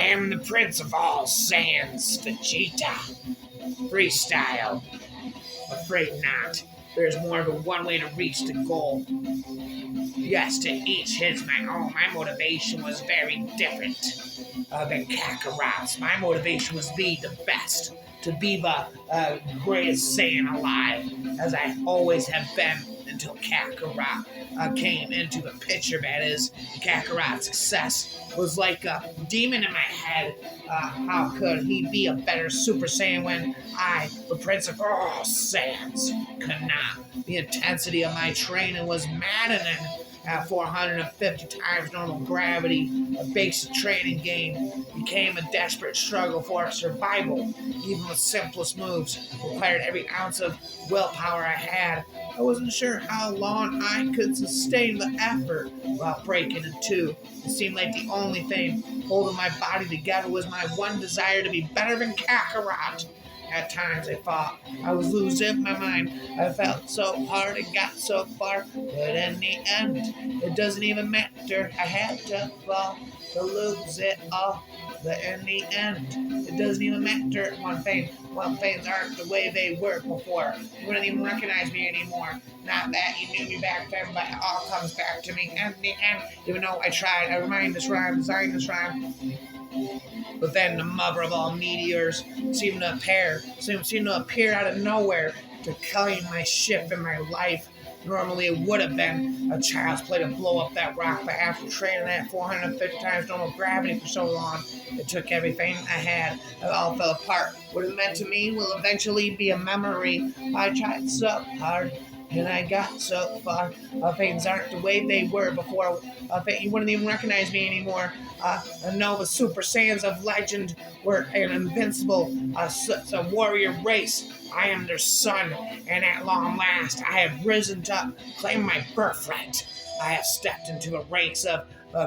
am the Prince of all Saiyans Vegeta. Freestyle. Afraid not. There's more than one way to reach the goal. Yes, to each his my own. My motivation was very different than Kakarot's. My motivation was to be the best, to be the greatest Saiyan alive, as I always have been until Kakarot came into the picture. That is, Kakarot's success was like a demon in my head. How could he be a better Super Saiyan when I, the Prince of all Saiyans, could not? The intensity of my training was maddening. At 450 times normal gravity, a basic training game became a desperate struggle for survival. Even the simplest moves required every ounce of willpower I had. I wasn't sure how long I could sustain the effort while breaking in two. It seemed like the only thing holding my body together was my one desire to be better than Kakarot. At times I thought I was losing my mind. I felt so hard and got so far, but in the end, it doesn't even matter. I had to fall to lose it all, but in the end, it doesn't even matter. One things aren't the way they were before. You wouldn't even recognize me anymore. Not that you knew me back then, but it all comes back to me in the end. Even though I tried, I remind this rhyme, designed this rhyme. But then the mother of all meteors seemed to appear out of nowhere to claim my ship and my life. Normally it would have been a child's play to blow up that rock, but after training at 450 times normal gravity for so long, it took everything I had. It all fell apart. What it meant to me will eventually be a memory. I tried so hard, and I got so far. Things aren't the way they were before. You wouldn't even recognize me anymore. I know the Super Saiyans of legend were an invincible a warrior race. I am their son, and at long last I have risen to claim my birthright. I have stepped into the ranks of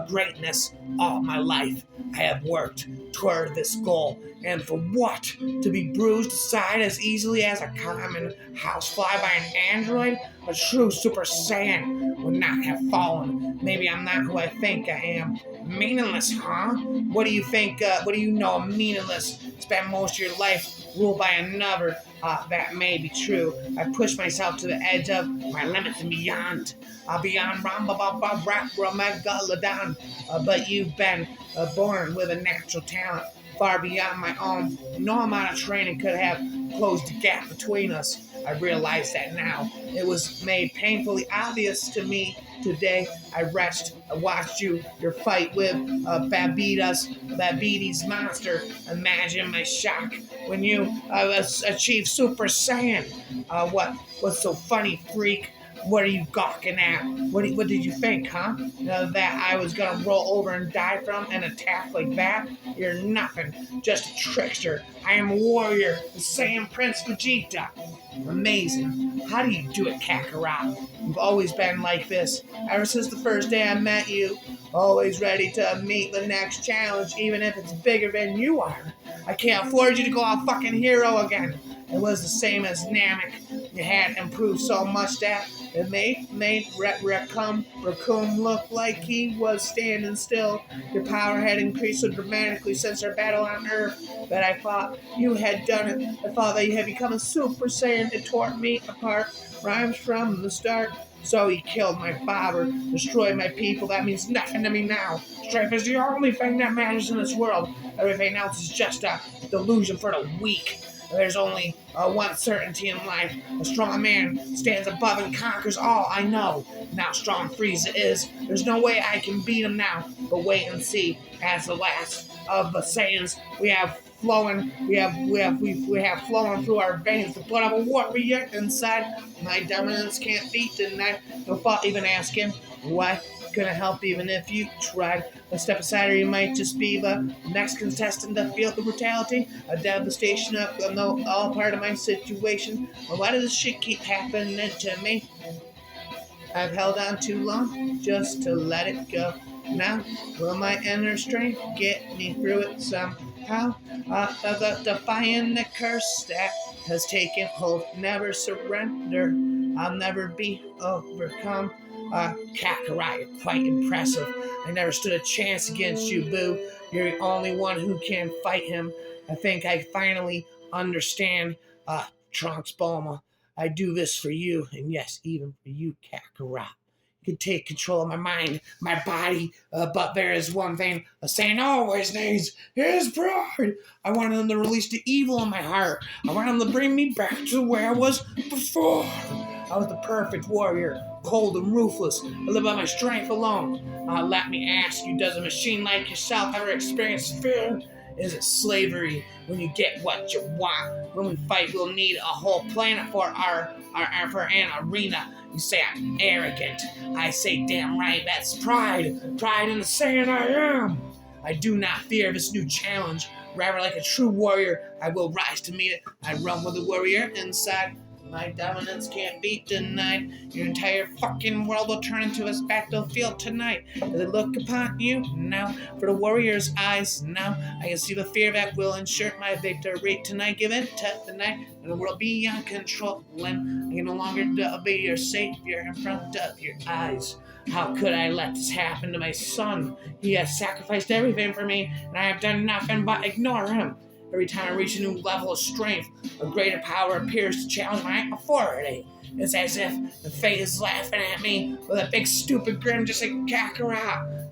greatness all my life. I have worked toward this goal, and for what? To be bruised aside as easily as a common housefly by an android? A true Super Saiyan would not have fallen. Maybe I'm not who I think I am. Meaningless, huh? What do you think? What do you know of meaningless? Spend most of your life ruled by another. That may be true. I pushed myself to the edge of my limits and beyond. Beyond Megalodon. But you've been born with a natural talent far beyond my own. No amount of training could have closed the gap between us. I realize that now. It was made painfully obvious to me today. I watched your fight with Babbidi's monster. Imagine my shock when you achieved Super Saiyan. What's so funny, freak? What are you gawking at? What did you think, huh? That I was gonna roll over and die from an attack like that? You're nothing, just a trickster. I am a warrior, the Saiyan Prince Vegeta. Amazing. How do you do it, Kakarot? You've always been like this, ever since the first day I met you. Always ready to meet the next challenge, even if it's bigger than you are. I can't afford you to go all fucking hero again. It was the same as Namek. You had improved so much that it made Raccoon look like he was standing still. Your power had increased so dramatically since our battle on Earth that I thought you had done it. I thought that you had become a Super Saiyan. It tore me apart. Rhymes from the start. So he killed my father, destroyed my people. That means nothing to me now. Strength is the only thing that matters in this world. Everything else is just a delusion for the weak. There's only one certainty in life. A strong man stands above and conquers all. I know. Now strong Frieza is. There's no way I can beat him now. But wait and see. As the last of the Saiyans, we have flowing through our veins the blood of a warrior inside. My dominance can't be denied. No thought even asking why. Couldn't help even if you tried. A step aside, or you might just be the next contestant to feel the brutality, a devastation of all part of my situation. Well, why does this shit keep happening to me? I've held on too long just to let it go. Now, will my inner strength get me through it somehow? Defying the curse that has taken hold, never surrender. I'll never be overcome. Kakarot, you're quite impressive. I never stood a chance against you, Boo. You're the only one who can fight him. I think I finally understand, Trunks Bulma. I do this for you, and yes, even for you, Kakarot. You can take control of my mind, my body, but there is one thing a Saiyan always needs, his pride. I want him to release the evil in my heart. I want him to bring me back to where I was before. I was the perfect warrior, cold and ruthless. I live by my strength alone. Let me ask you, does a machine like yourself ever experience fear? Is it slavery when you get what you want? When we fight, we'll need a whole planet for for an arena. You say I'm arrogant. I say damn right, that's pride. Pride in the Saiyan I am. I do not fear this new challenge. Rather, like a true warrior, I will rise to meet it. I run with a warrior inside. My dominance can't be denied. Your entire fucking world will turn into a battlefield tonight. As I look upon you now, for the warrior's eyes now, I can see the fear that will ensure my victory tonight. Give it to the night, and the world beyond control. When I can no longer be your savior in front of your eyes. How could I let this happen to my son? He has sacrificed everything for me, and I have done nothing but ignore him. Every time I reach a new level of strength, a greater power appears to challenge my authority. It's as if the fate is laughing at me with a big stupid grin, just like Kakarot.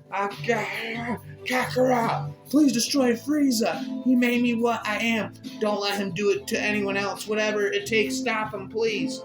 Kakarot, please destroy Frieza. He made me what I am. Don't let him do it to anyone else. Whatever it takes, stop him, please.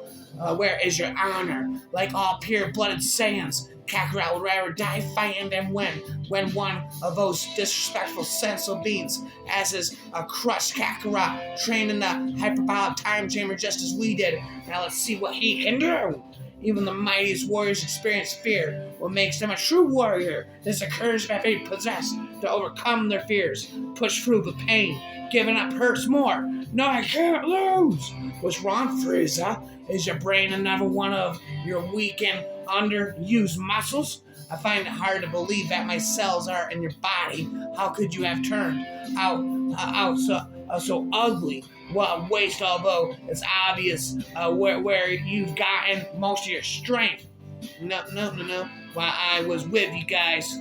Where is your honor? Like all pure-blooded Saiyans, Kakarot would rather die fighting than win. When one of those disrespectful sensual beings, as is a crushed Kakarot, trained in the hyperbolic time chamber just as we did. Now let's see what he can do. Even the mightiest warriors experience fear. What makes them a true warrior is the courage that they possess to overcome their fears, push through the pain. Giving up hurts more. No, I can't lose. What's wrong, Frieza? Is your brain another one of your weakened, underused muscles? I find it hard to believe that my cells are in your body. How could you have turned out so ugly? What a waste, although it's obvious where you've gotten most of your strength. No. While I was with you guys,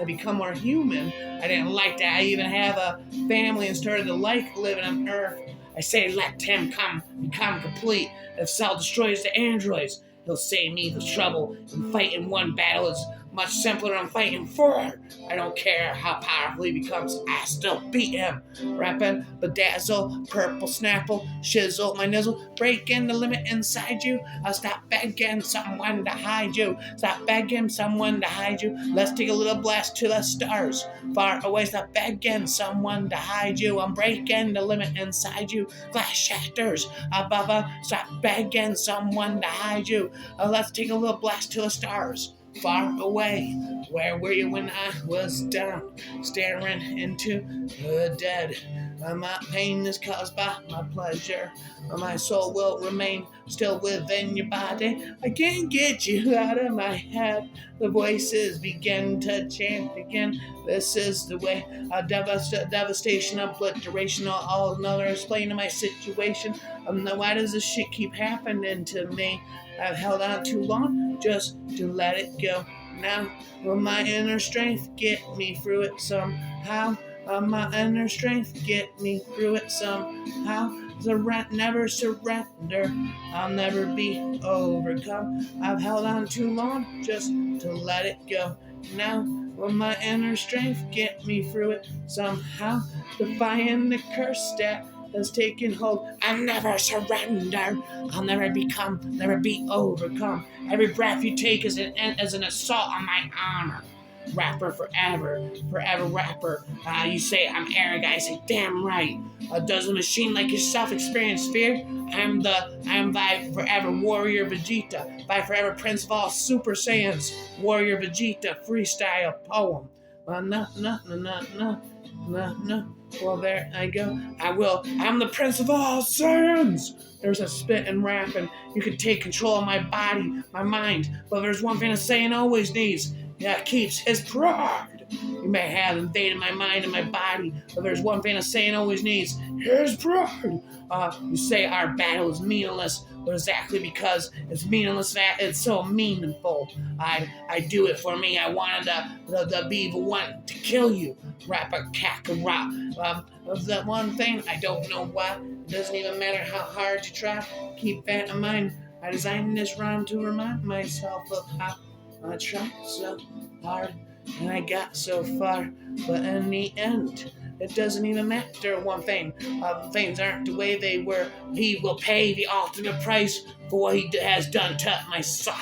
I become more human. I didn't like that. I even have a family and started to like living on Earth. I say let him become complete. If Cell destroys the androids, he'll save me the trouble, and fighting one battle is much simpler than fighting four. I don't care how powerful he becomes, I still beat him. Rapping, bedazzle, purple snapple, shizzle, my nizzle, breaking the limit inside you. I'll stop begging someone to hide you. Stop begging someone to hide you. Let's take a little blast to the stars. Far away, stop begging someone to hide you. I'm breaking the limit inside you. Glass shatters above, stop begging someone to hide you. Let's take a little blast to the stars. Far away, where were you when I was down, staring into the dead? My pain is caused by my pleasure. My soul will remain still within your body. I can't get you out of my head. The voices begin to chant again. This is the way. Devastation, obliteration, all another explaining my situation. Why does this shit keep happening to me? I've held on too long just to let it go. Now, will my inner strength get me through it somehow? My inner strength get me through it somehow. Never surrender. I'll never be overcome. I've held on too long just to let it go. Now, will my inner strength get me through it somehow? Defying the curse that has taken hold. I'll never surrender. I'll never be overcome. Every breath you take is an assault on my honor. Rapper forever rapper. You say I'm arrogant. I say damn right. Does a machine like yourself experience fear? I am thy forever warrior Vegeta, thy forever prince of all Super Saiyans, warrior Vegeta freestyle poem. No. Well, there I go. I'm the prince of all Saiyans. There's a spit and rap, and you can take control of my body, my mind. But there's one thing a Saiyan always needs. that keeps his pride. You may have invaded my mind and my body, but there's one thing a Saiyan always needs: his pride. You say our battle is meaningless, but exactly because it's meaningless that it's so meaningful. I do it for me. I wanted to be the one to kill you, Rapper Kakarot. That one thing, I don't know why. It doesn't even matter how hard you try. Keep that in mind. I designed this rhyme to remind myself of how I tried so hard and I got so far, but in the end, it doesn't even matter one thing. Things aren't the way they were. He will pay the ultimate price for what he has done to my son.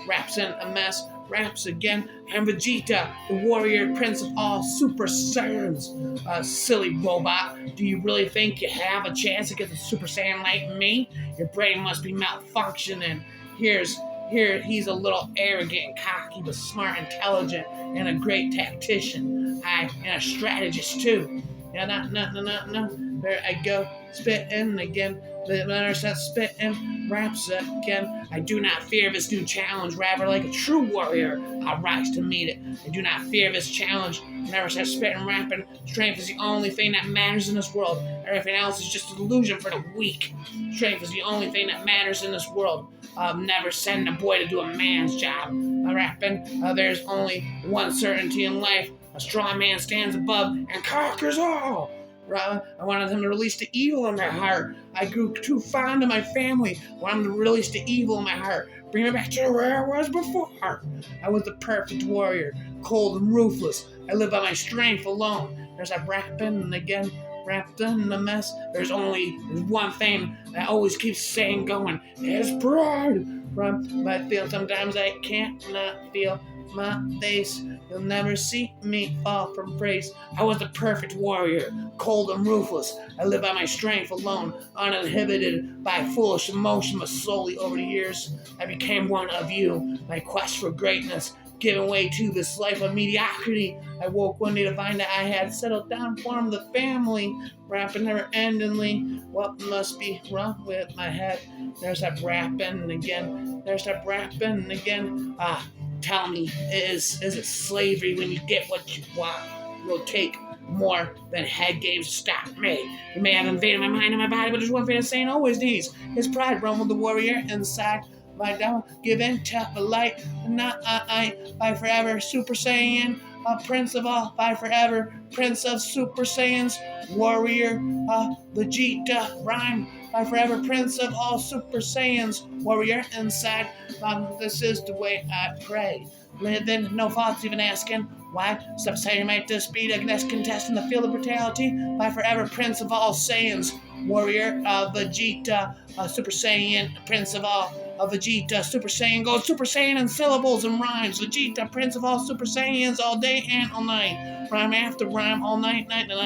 Raps in a mess, raps again, and Vegeta, the warrior prince of all Super Saiyans. Silly robot, do you really think you have a chance against a Super Saiyan like me? Your brain must be malfunctioning. Here, he's a little arrogant and cocky, but smart, intelligent, and a great tactician. And a strategist too. Yeah, no. There I go, spitting again. The letter says spitting, raps again. I do not fear this new challenge. Rather, like a true warrior, I'll rise to meet it. I do not fear this challenge. Never says spitting, rapping. Strength is the only thing that matters in this world. Everything else is just an illusion for the weak. Strength is the only thing that matters in this world. Never send a boy to do a man's job. Rapping, there's only one certainty in life. A strong man stands above and conquers all. I wanted him to release the evil in my heart. I grew too fond of my family. I wanted him to release the evil in my heart. Bring me back to where I was before. I was the perfect warrior, cold and ruthless. I lived by my strength alone. There's a rapping and again, wrapped in the mess. There's one thing that always keeps saying going. It's pride. But I feel sometimes I can't not feel my face. You'll never see me fall from praise. I was the perfect warrior, cold and ruthless. I lived by my strength alone, uninhibited by foolish emotion, but slowly over the years, I became one of you. My quest for greatness, giving way to this life of mediocrity. I woke one day to find that I had settled down, formed the family, rapping never endingly. What must be wrong with my head? There's that rapping again. There's that rapping again. Tell me, is it slavery when you get what you want? You'll take more than head games to stop me. You may have invaded my mind and my body, but there's one thing a Saiyan always needs. His pride, rumbled the warrior inside. I don't give in to the light. Not I by forever, Super Saiyan, Prince of all, by forever, Prince of Super Saiyans, Warrior, Vegeta, rhyme, by forever, Prince of all Super Saiyans, Warrior inside. This is the way I pray. Living, no thoughts even asking. Why? Stop saying might this be the next contestant in the field of brutality? By forever, Prince of all Saiyans, Warrior, Vegeta, Super Saiyan, Prince of all. Vegeta, Super Saiyan, goes Super Saiyan in syllables and rhymes. Vegeta, Prince of all Super Saiyans, all day and all night. Rhyme after rhyme, all night, night to night.